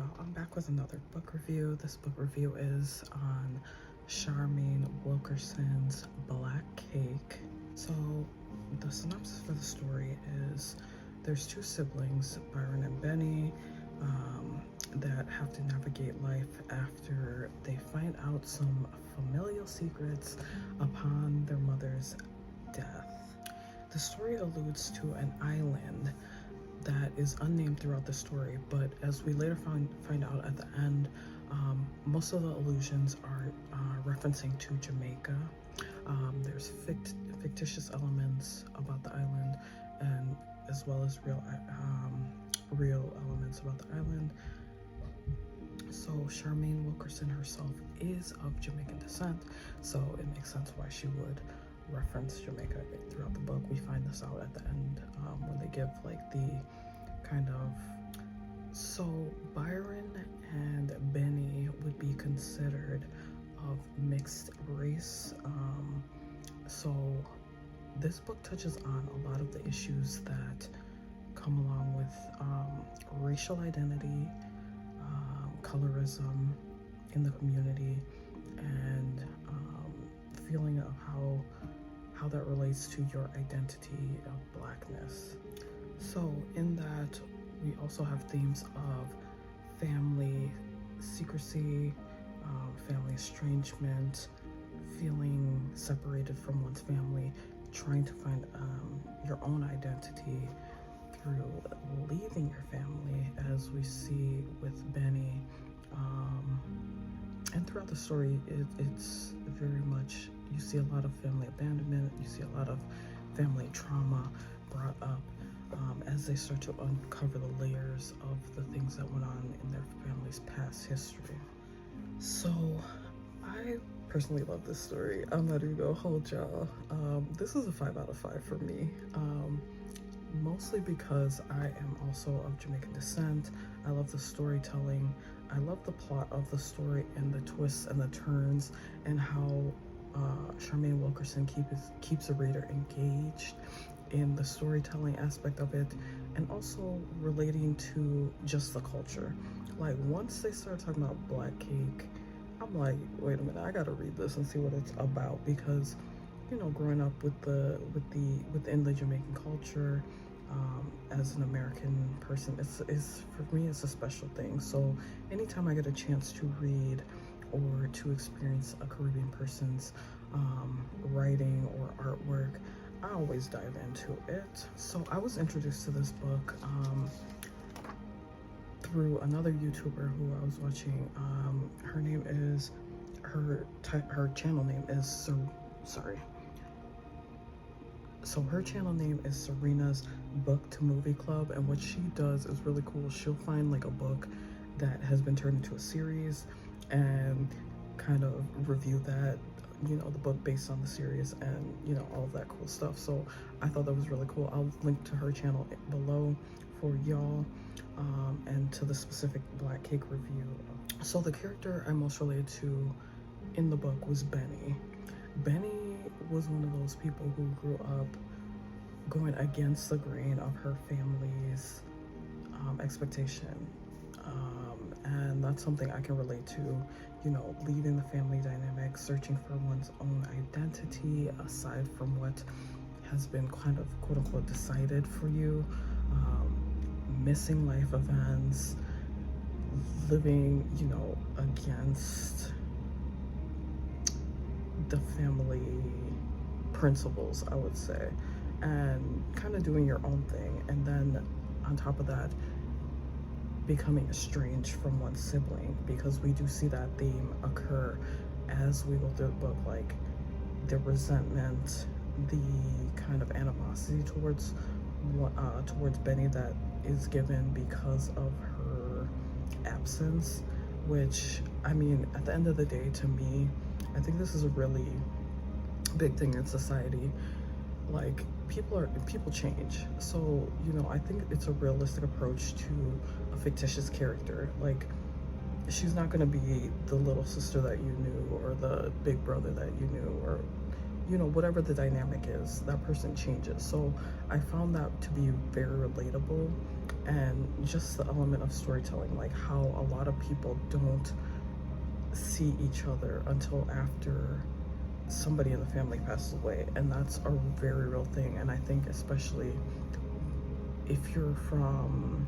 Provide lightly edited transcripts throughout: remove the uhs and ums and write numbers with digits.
y'all, I'm back with another book review. This book review is on Charmaine Wilkerson's Black Cake. So the synopsis for the story is there's two siblings, Byron and Benny, that have to navigate life after they find out some familial secrets upon their mother's death. The story alludes to an island that is unnamed throughout the story, but as we later find out at the end, most of the allusions are referencing to Jamaica. There's fictitious elements about the island, and as well as real elements about the island. So Charmaine Wilkerson herself is of Jamaican descent, so it makes sense why she would reference Jamaica throughout the book. We find this out at the end when they give like the kind of, so Byron and Benny would be considered of mixed race. So this book touches on a lot of the issues that come along with racial identity, colorism in the community, and feeling of how that relates to your identity of Blackness. So in that, we also have themes of family secrecy, family estrangement, feeling separated from one's family, trying to find your own identity through leaving your family, as we see with Benny. And throughout the story, it's very much, you see a lot of family abandonment, you see a lot of family trauma brought up as they start to uncover the layers of the things that went on in their family's past history. So I personally love this story. I'm not even gonna hold y'all. This is a 5 out of 5 for me. Mostly because I am also of Jamaican descent. I love the storytelling. I love the plot of the story and the twists and the turns, and how Charmaine Wilkerson keeps the reader engaged in the storytelling aspect of it, and also relating to just the culture. Like once they start talking about Black Cake, I'm like, wait a minute, I gotta read this and see what it's about, because you know, growing up within the Jamaican culture, as an American person, it's for me, it's a special thing. So anytime I get a chance to read or to experience a Caribbean person's writing or artwork, I always dive into it. So I was introduced to this book through another YouTuber who I was watching. Her channel name is So her channel name is Serena's Book to Movie Club, and what she does is really cool. She'll find like a book that has been turned into a series and kind of review that, you know, the book based on the series, and you know, all of that cool stuff. So I thought that was really cool. I'll link to her channel below for y'all, and to the specific Black Cake review. So the character I most related to in the book was Benny. Benny was one of those people who grew up going against the grain of her family's expectation, and that's something I can relate to. You know, leaving the family dynamic, searching for one's own identity aside from what has been kind of quote unquote decided for you, missing life events, living, you know, against the family principles, I would say, and kind of doing your own thing. And then on top of that, becoming estranged from one sibling, because we do see that theme occur as we go through the book, like the resentment, the kind of animosity towards Benny that is given because of her absence, which, I mean, at the end of the day, to me, I think this is a really big thing in society. Like people change. So, you know, I think it's a realistic approach to a fictitious character. Like, she's not gonna be the little sister that you knew, or the big brother that you knew, or, you know, whatever the dynamic is, that person changes. So I found that to be very relatable. and just the element of storytelling, like how a lot of people don't see each other until after somebody in the family passes away, and that's a very real thing. And I think especially if you're from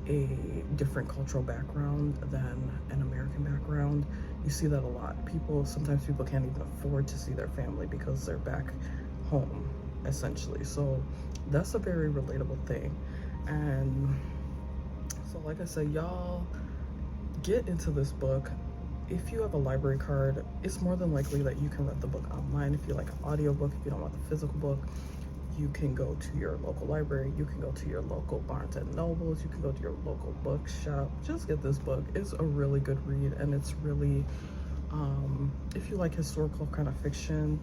a different cultural background than an American background, you see that a lot. Sometimes people can't even afford to see their family because they're back home, essentially. So that's a very relatable thing. And so like I said, y'all get into this book. If you have a library card, it's more than likely that you can read the book online. If you like an audiobook, if you don't want the physical book, you can go to your local library, you can go to your local Barnes and Nobles, you can go to your local bookshop. Just get this book. It's a really good read, and it's really, if you like historical kind of fiction,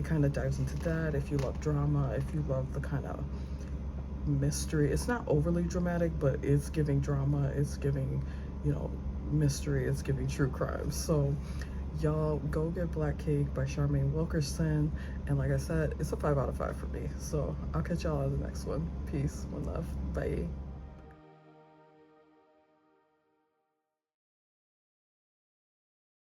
it kind of dives into that. If you love drama, if you love the kind of mystery, it's not overly dramatic, but it's giving drama, it's giving, you know, mystery, it's giving true crime. So y'all go get Black Cake by Charmaine Wilkerson, and like I said, it's a 5 out of 5 for me. So I'll catch y'all on the next one. Peace, one love, bye.